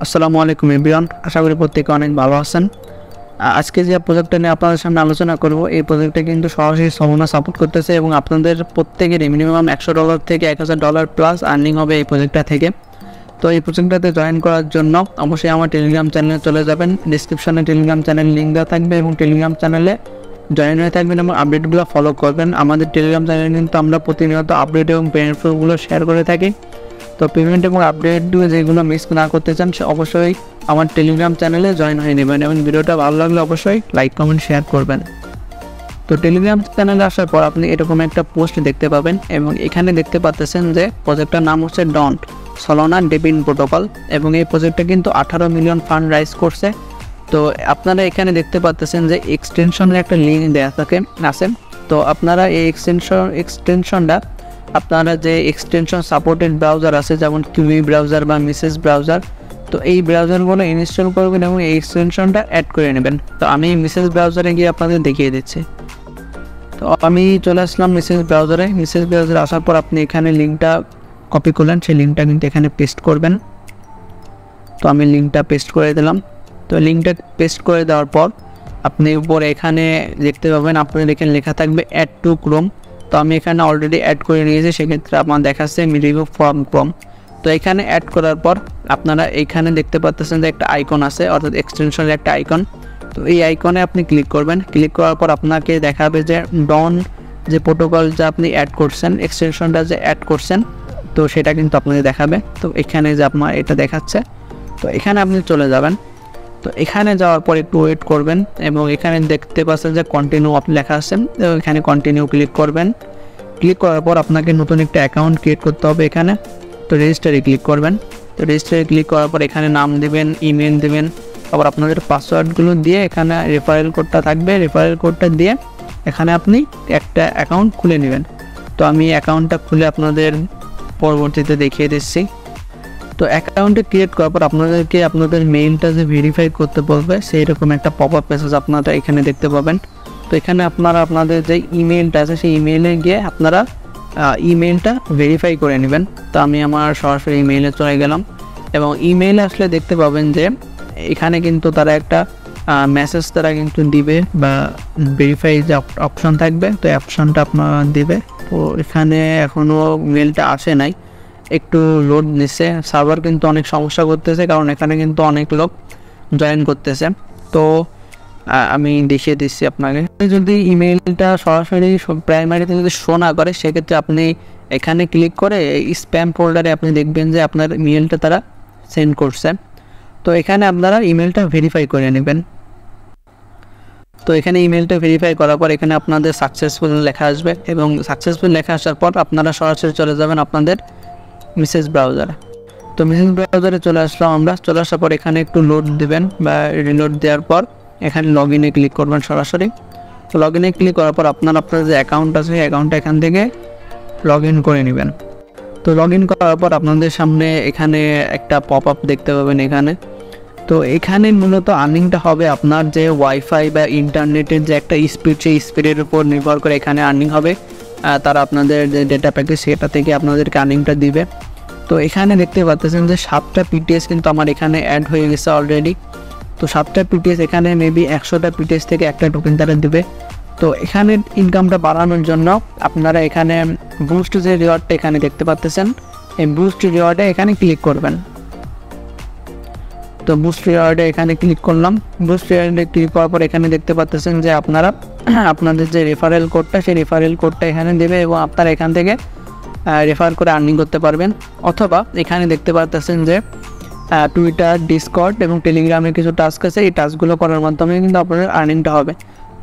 আসসালামু আলাইকুম এভরিওয়ান, আশা করি প্রত্যেকে অনেক ভালো আছেন। আজকে যে প্রজেক্টটা নিয়ে আপনাদের সামনে আলোচনা করব, এই প্রজেক্টটা কিন্তু সরাসরি সমনা সাপোর্ট করতেছে এবং আপনাদের প্রত্যেকেরই মিনিমাম $100 থেকে $1000 প্লাস আর্নিং হবে এই প্রজেক্টটা থেকে। তো এই প্রজেক্টটাতে জয়েন করার জন্য অবশ্যই আমার টেলিগ্রাম চ্যানেলে চলে যাবেন। ডিসক্রিপশনে টেলিগ্রাম চ্যানেল লিঙ্ক দেওয়া থাকবে এবং টেলিগ্রাম চ্যানেলে জয়েন হয়ে থাকবেন এবং আপডেটগুলো ফলো করবেন। আমাদের টেলিগ্রাম চ্যানেলে কিন্তু আমরা প্রতিনিয়ত আপডেট এবং পেমেন্টগুলো শেয়ার করে থাকি। তো পেমেন্ট এবং আপডেটগুলো যেগুলো মিস না করতে চান সে অবশ্যই আমার টেলিগ্রাম চ্যানেলে জয়েন হয়ে নেবেন এবং ভিডিওটা ভালো লাগলে অবশ্যই লাইক কমেন্ট শেয়ার করবেন। তো টেলিগ্রাম চ্যানেলে আসার পর আপনি এরকম একটা পোস্ট দেখতে পাবেন এবং এখানে দেখতে পাচ্ছেন যে প্রজেক্টটার নাম হচ্ছে ডন্ট সলোনা ডেবিট প্রোটোকল এবং এই প্রজেক্টটা কিন্তু 18 মিলিয়ন ফান্ড রাইজ করছে। তো আপনারা এখানে দেখতে পাচ্ছেন যে এক্সটেনশনের একটা লিঙ্ক দেওয়া আছে। তো আপনারা এই এক্সটেনশনটা আপনারা যে এক্সটেনশন সাপোর্টেড ব্রাউজার আছে যেমন কিউই ব্রাউজার বা মিসেস ব্রাউজার, তো এই ব্রাউজারগুলো ইনস্টল করবেন এবং এই এক্সটেনশনটা অ্যাড করে নেবেন। তো আমি মিসেস ব্রাউজারে গিয়ে আপনাদের দেখিয়ে দিচ্ছি। তো আমি চলে আসলাম মিসেস ব্রাউজারে আসার পর আপনি এখানে লিঙ্কটা কপি করলেন, সেই লিঙ্কটা কিন্তু এখানে পেস্ট করবেন। তো আমি লিঙ্কটা পেস্ট করে দিলাম। তো লিঙ্কটা পেস্ট করে দেওয়ার পর আপনি উপরে এখানে দেখতে পাবেন আপনাদের এখানে লেখা থাকবে অ্যাড টু ক্রোম। তো আমি এখানে অলরেডি অ্যাড করে নিয়েছি, সেক্ষেত্রে আমার দেখাচ্ছে রিমুভ ফ্রম ক্রোম। তো এখানে অ্যাড করার পর আপনারা এইখানে দেখতে পাচ্ছেন যে একটা আইকন আছে, অর্থাৎ এক্সটেনশনের একটা আইকন। তো এই আইকনে আপনি ক্লিক করবেন। ক্লিক করার পর আপনাকে দেখাবে যে ডন যে প্রোটোকল যা আপনি অ্যাড করছেন, এক্সটেনশনটা যে অ্যাড করছেন, তো সেটা কিন্তু আপনাকে দেখাবে। তো এখানে যে আপনার এটা দেখাচ্ছে, তো এখানে আপনি চলে যাবেন। তো এখানে যাওয়ার পর একটু ওয়েট করবেন এবং এখানে দেখতে পাচ্ছেন যে কন্টিনিউ আপনি লেখা আছে, এখানে কন্টিনিউ ক্লিক করবেন। ক্লিক করার পর আপনাকে নতুন একটা অ্যাকাউন্ট ক্রিয়েট করতে হবে এখানে। তো রেজিস্টারে ক্লিক করবেন। তো রেজিস্টারে ক্লিক করার পর এখানে নাম দেবেন, ইমেল দেবেন, আবার আপনাদের পাসওয়ার্ডগুলো দিয়ে এখানে রেফারেল কোডটা থাকবে, রেফারেল কোডটা দিয়ে এখানে আপনি একটা অ্যাকাউন্ট খুলে নেবেন। তো আমি অ্যাকাউন্টটা খুলে আপনাদের পরবর্তীতে দেখিয়ে দিচ্ছি। তো অ্যাকাউন্টে ক্রিয়েট করার পর আপনাদেরকে আপনাদের মেইলটা যে ভেরিফাই করতে বলবে, সেই রকম একটা পপ আপ মেসেজ আপনারা এখানে দেখতে পাবেন। তো এখানে আপনারা আপনাদের যে ইমেলটা আছে সেই ইমেলে গিয়ে আপনারা ইমেলটা ভেরিফাই করে নেবেন। তো আমি আমার সরাসরি ইমেইলে চলে গেলাম এবং ইমেইলে আসলে দেখতে পাবেন যে এখানে কিন্তু তারা একটা মেসেজ তারা কিন্তু দিবে বা ভেরিফাই যে অপশন থাকবে, তো এই অপশনটা আপনারা দিবে। তো এখানে এখনও মেলটা আসে নাই, একটু লোড নিচ্ছে, সার্ভার কিন্তু অনেক সমস্যা করতেছে কারণ এখানে কিন্তু অনেক লোক জয়েন করতেছে। তো আমি দেখিয়ে দিচ্ছি আপনাকে। যদি ইমেলটা সরাসরি প্রাইমারিতে যদি শো না করে, সেক্ষেত্রে আপনি এখানে ক্লিক করে স্প্যাম ফোল্ডারে আপনি দেখবেন যে আপনার ইমেলটা তারা সেন্ড করছে। তো এখানে আপনারা ইমেলটা ভেরিফাই করে নেবেন। তো এখানে ইমেলটা ভেরিফাই করার পর এখানে আপনাদের সাকসেসফুল লেখা আসবে এবং সাকসেসফুল লেখা আসার পর আপনারা সরাসরি চলে যাবেন আপনাদের মিসেস ব্রাউজারে। তো মিসেস ব্রাউজারে চলে আসলাম আমরা। চলে আসার পর এখানে একটু লোড দেবেন বা রিলোড দেওয়ার পর এখানে লগ ইনে ক্লিক করবেন সরাসরি। তো লগ ইনে ক্লিক করার পর আপনার যে অ্যাকাউন্ট আছে সেই অ্যাকাউন্টটা এখান থেকে লগ ইন করে নেবেন। তো লগ ইন করার পর আপনাদের সামনে এখানে একটা পপ আপ দেখতে পাবেন এখানে। তো এখানে মূলত আর্নিংটা হবে আপনার যে ওয়াইফাই বা ইন্টারনেটের যে একটা স্পিড, সেই স্পিডের উপর নির্ভর করে এখানে আর্নিং হবে। তারা আপনাদের যে ডেটা প্যাকেজ সেটা থেকে আপনাদেরকে আর্নিংটা দিবে। তো এখানে দেখতে পাচ্ছেন যে 7টা পিটিএস কিন্তু আমার এখানে অ্যাড হয়ে গেছে অলরেডি। তো 7টা পিটিএস এখানে মেবি 100টা পিটিএস থেকে একটা টোকেন তারা দেবে। তো এখানে ইনকামটা বাড়ানোর জন্য আপনারা এখানে বুস্ট যে রিওয়ার্ডটা এখানে দেখতে পাচ্ছেন, এই বুস্ট রিওয়ার্ডে এখানে ক্লিক করবেন। তো বুস্ট রিওয়ার্ডে এখানে ক্লিক করলাম। বুস্ট রিওয়ার্ডে ক্লিক করার পর এখানে দেখতে পাচ্ছেন যে আপনারা আপনাদের যে রেফারেল কোডটা, সেই রেফারেল কোডটা এখানে দেবে এবং আপনারা এখান থেকে রেফার করে আর্নিং করতে পারবেন। অথবা এখানে দেখতে পাচ্ছেন যে টুইটার, ডিসকর্ড এবং টেলিগ্রামে কিছু টাস্ক আছে, এই টাস্কগুলো করার মাধ্যমে কিন্তু আপনাদের আর্নিংটা হবে।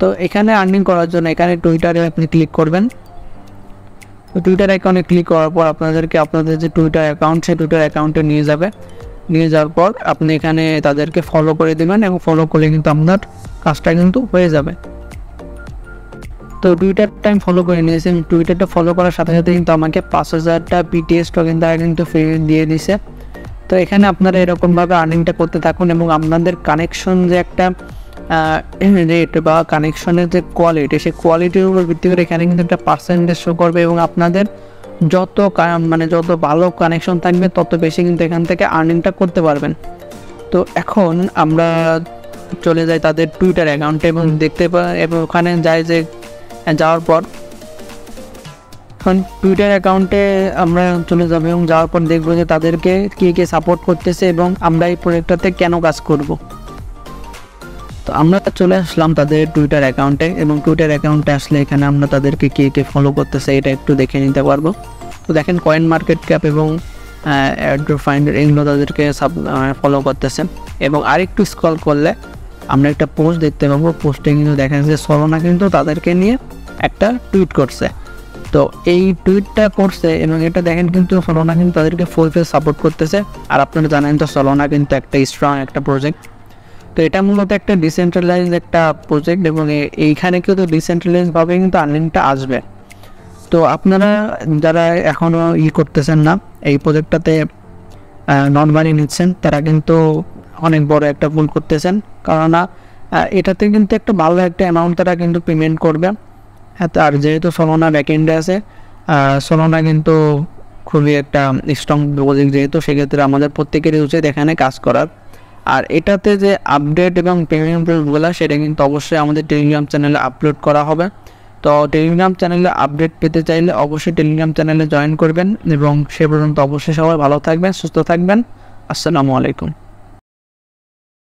তো এখানে আর্নিং করার জন্য এখানে টুইটারে আপনি ক্লিক করবেন। তো টুইটার অ্যাকাউন্টে ক্লিক করার পর আপনাদেরকে আপনাদের যে টুইটার অ্যাকাউন্ট, সেই টুইটার অ্যাকাউন্টে নিয়ে যাবে। নিয়ে যাওয়ার পর আপনি এখানে তাদেরকে ফলো করে দেবেন এবং ফলো করলে কিন্তু আপনার কাজটা কিন্তু হয়ে যাবে। তো টুইটারটা আমি ফলো করে নিয়েছি। টুইটারটা ফলো করার সাথে সাথে কিন্তু আমাকে 5000টা পিটিএস টোকেন তারা কিন্তু ফ্রি দিয়ে দিছে। তো এখানে আপনারা এরকমভাবে আর্নিংটা করতে থাকুন এবং আপনাদের কানেকশন যে একটা রেট বা কানেকশনের যে কোয়ালিটি, সেই কোয়ালিটির উপর ভিত্তি করে এখানে কিন্তু একটা পার্সেন্টেজ শো করবে এবং আপনাদের যত ভালো কানেকশন থাকবে তত বেশি কিন্তু এখান থেকে আর্নিংটা করতে পারবেন। তো এখন আমরা চলে যাই তাদের টুইটার অ্যাকাউন্টে এবং দেখতে পাই এবং ওখানে যাই যে যাওয়ার পর এখন টুইটার অ্যাকাউন্টে আমরা চলে যাব এবং যাওয়ার পর দেখবো যে তাদেরকে কে সাপোর্ট করতেছে এবং আমরা এই প্রজেক্টটাতে কেন কাজ করব। তো আমরা চলে আসলাম তাদের টুইটার অ্যাকাউন্টে এবং টুইটার অ্যাকাউন্টে আসলে এখানে আমরা তাদেরকে কে ফলো করতেছে এটা একটু দেখে নিতে পারবো। তো দেখেন কয়েন মার্কেট ক্যাপ এবং ফাইন্ডার এগুলো তাদেরকে ফলো করতেছে এবং আরেকটু স্ক্রল করলে আমরা একটা পোস্ট দেখতে পাবো। পোস্টে কিন্তু দেখা যাচ্ছে সলোনা কিন্তু তাদেরকে নিয়ে একটা টুইট করছে। তো এই টুইটটা করছে এবং এটা দেখেন কিন্তু সলোনা কিন্তু তাদেরকে ফুল ফেস সাপোর্ট করতেছে। আর আপনারা জানেন তো সলোনা কিন্তু একটা স্ট্রং একটা প্রজেক্ট। তো এটা মূলত একটা ডিসেন্ট্রালাইজ একটা প্রজেক্ট এবং এইখানে কিন্তু ডিসেন্ট্রালাইজভাবে কিন্তু আর্নিংটা আসবে। তো আপনারা যারা এখনও করতেছেন না এই প্রজেক্টটাতে নর্মালি নিচ্ছেন তারা কিন্তু অনেক বড় একটা ভুল করতেছেন, কারণ এটাতে কিন্তু একটা ভালো একটা অ্যামাউন্ট তারা কিন্তু পেমেন্ট করবে। হ্যাঁ, আর যেহেতু সলোনা ব্যাকএন্ডে আছে, সলোনা কিন্তু খুবই একটা স্ট্রং প্রজেক্ট, যেহেতু সেক্ষেত্রে আমাদের প্রত্যেকেরই উচিত এখানে কাজ করার। আর এটাতে যে আপডেট এবং পেমেন্ট প্রসেসগুলো সেটা কিন্তু অবশ্যই আমাদের টেলিগ্রাম চ্যানেলে আপলোড করা হবে। তো টেলিগ্রাম চ্যানেলে আপডেট পেতে চাইলে অবশ্যই টেলিগ্রাম চ্যানেলে জয়েন করবেন এবং সে পর্যন্ত অবশ্যই সবাই ভালো থাকবেন, সুস্থ থাকবেন। আসসালামু আলাইকুম।